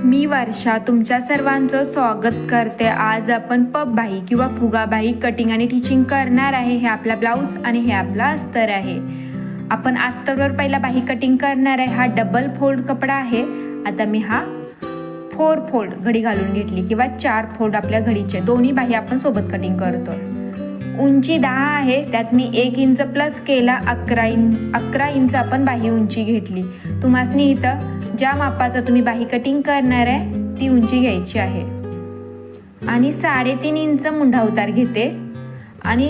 मी वर्षा तुमच्या सर्वांचं स्वागत करते। आज आपण पब बाही किंवा फुगा बाही कटिंग आणि टिचिंग करणार आहे। हे आपला ब्लाऊज आणि हे आपला अस्तर आहे। आपण अस्तरवर पहिला बाही कटिंग करणार आहे। हा डबल फोल्ड कपडा आहे। आता मी हा 4 फोल्ड घडी घालून घेतली किंवा 4 फोल्ड आपल्या घडीचे दोन्ही बाही आपण सोबत कटिंग करतोय। उंची 10 आहे, त्यात मी 1 इंच प्लस केला, 11 इंच आपण बाही उंची घेतली। तुम्हासनी इथं ज्या मापाचं तुम्ही बाही कटिंग करणार आहे ती उंची घ्यायची आहे। आणि 3.5 इंच मुंढा उतार घेते आणि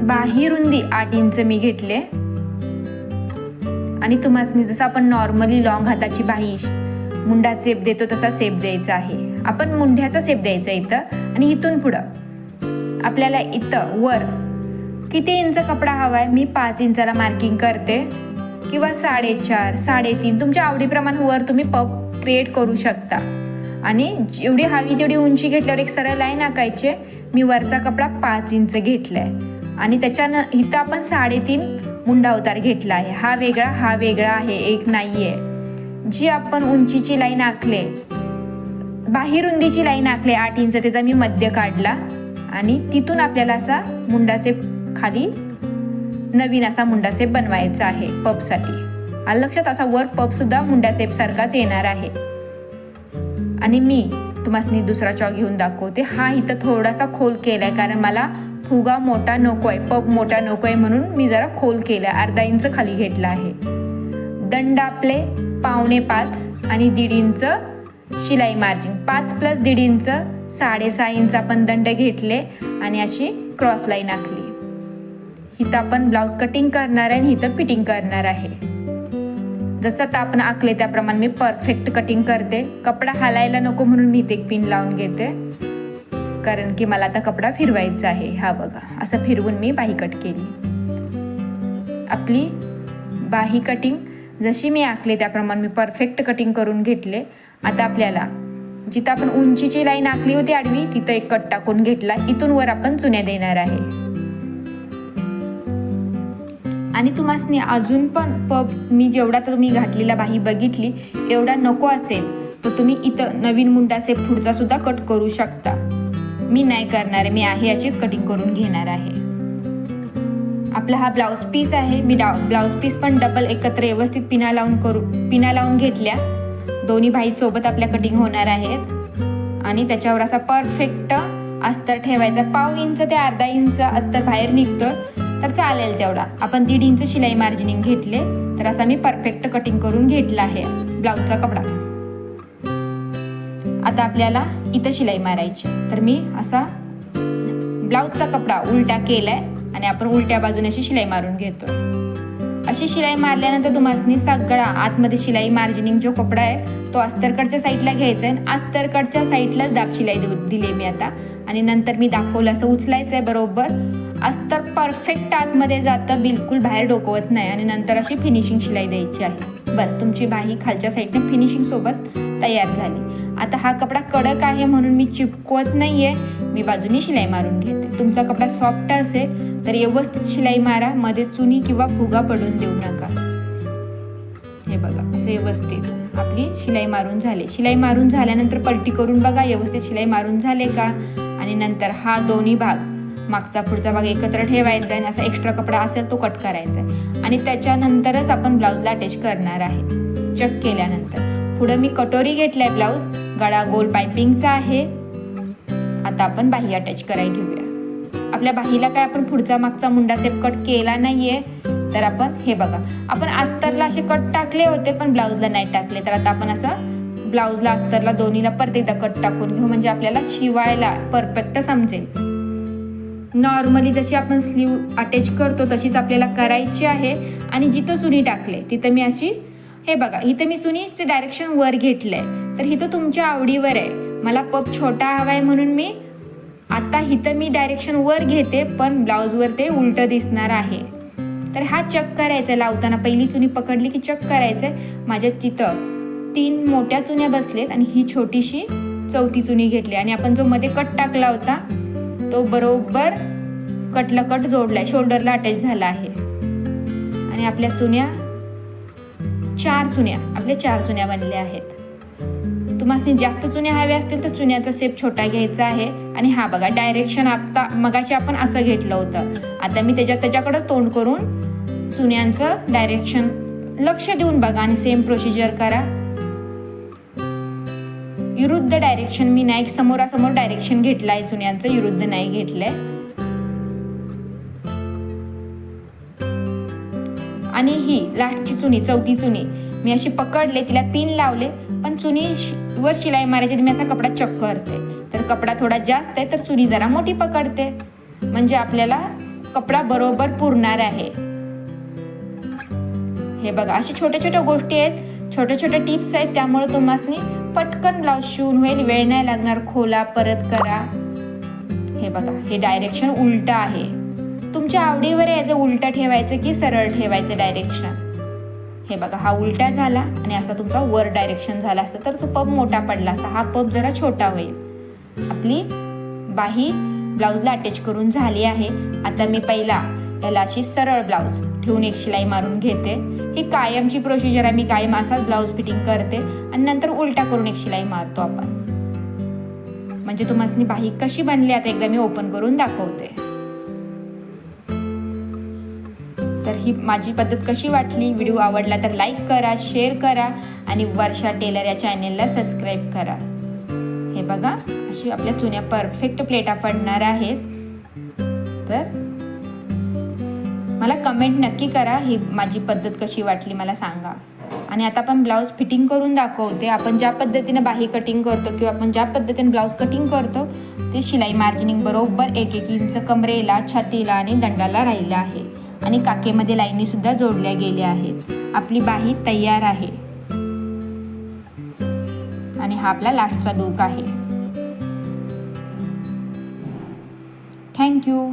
बाही रुंदी 8 इंच मी घेतले। आणि तुम्हासनी जसं आपण नॉर्मली लॉंग हाताची बाही मुंडा शेप देतो तसा शेप द्यायचा आहे। आपण मुंढ्याचा शेप द्यायचा इथं। आणि इथून पुढं आपल्याला इथं वर किती इंच कपडा हवाय, मी 5 इंचाला मार्किंग करते किंवा 4.5 3.5 तुमच्या आवडीप्रमाणे वर तुम्ही पब क्रिएट करू शकता। आणि जेवढी हवी तेवढी उंची घेतल्यावर एक सरळ लाईन आखायची। मी वरचा कपडा 5 इंच घेतलाय आणि त्याच्यानं इथं आपण 3.5 मुंडा उतार घेतला आहे। हा वेगळा आहे, एक नाहीये। जी आपण उंचीची लाईन आखले, बाही रुंदीची लाईन आखले 8 इंच, त्याचा मी मध्य काढला आणि तिथून आपल्याला असा मुंडा शेप खाली नवीन असा मुंडा शेप बनवायचा आहे पबसाठी। आलं लक्षात? असा वर पब सुद्धा मुंडा शेप सारखाच येणार आहे। आणि मी तुम्हाला दुसरा चॉक घेऊन दाखवते। हा इथं थोडासा खोल केलाय कारण मला फुगा मोठा नकोय, पब मोठा नकोय, म्हणून मी जरा खोल केलाय, अर्धा इंच खाली घेतला आहे। दंड आपले 5.25 आणि 1.5 इंच शिलाई मार्जिन, 5 + 1.5 इंच 6.5 इंच आपण दंड घेतले आणि अशी क्रॉस लाईन आखली। इथं आपण ब्लाऊज कटिंग करणार आहे आणि इथं फिटिंग करणार आहे। जसं आता आपण आखले त्याप्रमाणे मी परफेक्ट कटिंग करते। कपडा हालायला नको म्हणून मी इथे एक पिन लावून घेते, कारण की मला आता कपडा फिरवायचा आहे। हा बघा, असं फिरवून मी बाही कट केली। आपली बाही कटिंग जशी मी आखले त्याप्रमाणे मी परफेक्ट कटिंग करून घेतले। आता आपल्याला जिथं आपण उंचीची लाईन आखली होती आडवी, तिथं एक कट टाकून घेतला। इथून वर आपण चुन्या देणार आहे। आणि तुम्हासनी अजून पण पब मी जेवढा तर तुम्ही घातलेला बाही बघितली एवढा नको असेल तर तुम्ही इथं नवीन मुंडा शेप पुढचा सुद्धा कट करू शकता। मी नाही करणार आहे, मी आहे अशीच कटिंग करून घेणार आहे। आपला हा ब्लाऊज पीस आहे। मी ब्लाऊज पीस पण डबल एकत्र व्यवस्थित पिना लावून घेतल्या। दोन्ही बाही सोबत आपल्या कटिंग होणार आहेत। आणि त्याच्यावर असा परफेक्ट अस्तर ठेवायचा। 1/2 इंच ते अर्धा इंच अस्तर बाहेर निघतोय तर चालेल तेवढा। आपण 1.5 इंच शिलाई मार्जिनिंग घेतले तर असा मी परफेक्ट कटिंग करून घेतला आहे ब्लाऊजचा कपडा। आता आपल्याला इथं शिलाई मारायची, तर मी असा ब्लाऊजचा कपडा उलटा केलाय आणि आपण उलट्या बाजूने अशी शिलाई मारून घेतो। अशी शिलाई मारल्यानंतर तुम्हाला सगळा आतमध्ये शिलाई मार्जिनिंग जो कपडा आहे तो अस्तरकडच्या साईडला घ्यायचा आहे। अस्तरकडच्या साईडला दाब शिलाई दिली मी आता। आणि नंतर मी दाखवलं असं उचलायचं आहे बरोबर। अस्तर परफेक्ट आतमध्ये जातं, बिलकुल बाहेर डोकवत नाही। आणि नंतर अशी फिनिशिंग शिलाई द्यायची आहे। बस, तुमची बाही खालच्या साईडने फिनिशिंग सोबत तयार झाली। आता हा कपडा कडक आहे म्हणून मी चिपकवत नाहीये, मी बाजूनी शिलाई मारून घेते। तुमचा कपडा सॉफ्ट असेल तर व्यवस्थित शिलाई मारा, मध्ये चुनी किंवा फुगा पडून देऊ नका। हे बघा, असे व्यवस्थित आपली शिलाई मारून झाली। शिलाई मारून झाल्यानंतर पलटी करून बघा व्यवस्थित शिलाई मारून झाले का। आणि नंतर हा दोन्ही भाग, मागचा पुढचा भाग एकत्र ठेवायचा आहे आणि असा एक्स्ट्रा कपडा असेल तो कट करायचा आहे। आणि त्याच्यानंतरच आपण ब्लाऊजला अटॅच करणार आहे। चेक केल्यानंतर पुढे मी कटोरी घेतलाय, ब्लाऊज गळा गोल पायपिंगचा आहे। आता आपण बाही अटॅच करायला घेऊया। आपल्या बाहीला काय आपण पुढचा मागचा मुंडा शेप कट केला नाहीये, तर आपण हे बघा, आपण अस्तरला असे कट टाकले होते पण ब्लाऊजला नाही टाकले। तर आता आपण असं ब्लाऊजला अस्तरला दोन्हीला परत एकदा कट टाकून घेऊ, म्हणजे आपल्याला शिवायला परफेक्ट समजेल। नॉर्मली जशी आपण स्लीव अटॅच करतो तशीच आपल्याला करायची आहे। आणि जिथं चुनी टाकले तिथं मी अशी, हे बघा, इथं मी चुनीचे डायरेक्शन वर घेतलंय, तर इथं तुमच्या आवडीवर आहे। मला पब छोटा हवाय म्हणून मी आता इथं मी डायरेक्शन वर घेते, पण ब्लाऊजवर ते उलट दिसणार आहे। तर हा चेक करायचा लावताना, पहिली चुनी पकडली की चेक करायचंय। माझ्या तिथं 3 मोठ्या चुन्या बसलेत आणि ही छोटीशी 4थी चुनी घेतली। आणि आपण जो मध्ये कट टाकला होता तो बरोबर कटला कट जोडलाय, शोल्डरला अटॅच झाला आहे। आणि आपल्या चुन्या 4 चुन्या बनल्या आहेत। तुम्हाला जास्त चुन्या हव्या असतील तर चुन्याचा शेप छोटा घ्यायचा आहे. आणि हा बघा डायरेक्शन आता मगाशी आपण असं घेतलं होतं, आता मी त्याच्याकडेच तोंड करून चुन्यांचं डायरेक्शन लक्ष देऊन बघा आणि सेम प्रोसिजर करा. विरुद्ध डायरेक्शन मी नाही, समोरासमोर डायरेक्शन घेतलंय चुन्यांचं, विरुद्ध नाही घेतलंय. आणि ही लास्टची चुनी, चौथी चुनी मी अशी पकडले, तिला पिन लावले, पण चुनी वर शिलाई मारायची मी असा कपडा चक करते, तर कपडा थोडा जास्त आहे तर चुनी जरा मोठी पकडते, म्हणजे आपल्याला कपडा बरोबर पुरणार आहे. हे बघा अशी छोट्या छोट्या गोष्टी आहेत, छोट्या छोट्या टिप्स आहेत, त्यामुळे तुम्हाला पटकन ब्लाऊज शिवून होईल, वेळ नाही लागणार. खोला, परत करा. हे बघा हे डायरेक्शन उलट आहे, तुमच्या आवडीवर याचं उलटा ठेवायचं की सरळ ठेवायचं डायरेक्शन. हे बघा हा उलटा झाला आणि असा तुमचा वर डायरेक्शन झाला असता तर तो पब मोठा पडला असता, हा पब जरा छोटा होईल. आपली बाही ब्लाऊजला अटॅच करून झाली आहे. आता मी पहिला त्याला अशी सरळ ब्लाऊज ठेवून एक शिलाई मारून घेते. ही कायमची प्रोसिजर आहे, मी कायम असाच ब्लाऊज फिटिंग करते आणि नंतर उलटा करून एक शिलाई मारतो आपण. म्हणजे तुम्हाला बाही कशी बनली आता एकदा मी ओपन करून दाखवते. तर ही माझी पद्धत कशी वाटली, व्हिडिओ आवडला तर लाईक करा, शेअर करा आणि वर्षा टेलर या चॅनेलला सबस्क्राईब करा. हे बघा अशी आपल्या चुन्या परफेक्ट प्लेटा पडणार आहेत. तर मला कमेंट नक्की करा, ही माझी पद्धत कशी वाटली मला सांगा. आणि आता आपण ब्लाऊज फिटिंग करून दाखवते. आपण ज्या पद्धतीने बाही कटिंग करतो किंवा आपण ज्या पद्धतीने ब्लाऊज कटिंग करतो ते शिलाई मार्जिनिंग बरोबर 1-1 इंच कमरेला, छातीला आणि दंडाला राहिलं आहे. आणि काकेमध्ये लाईनी सुद्धा जोडल्या गेल्या आहेत. आपली बाही तयार आहे आणि हा आपला लास्टचा लूक आहे. थँक्यू.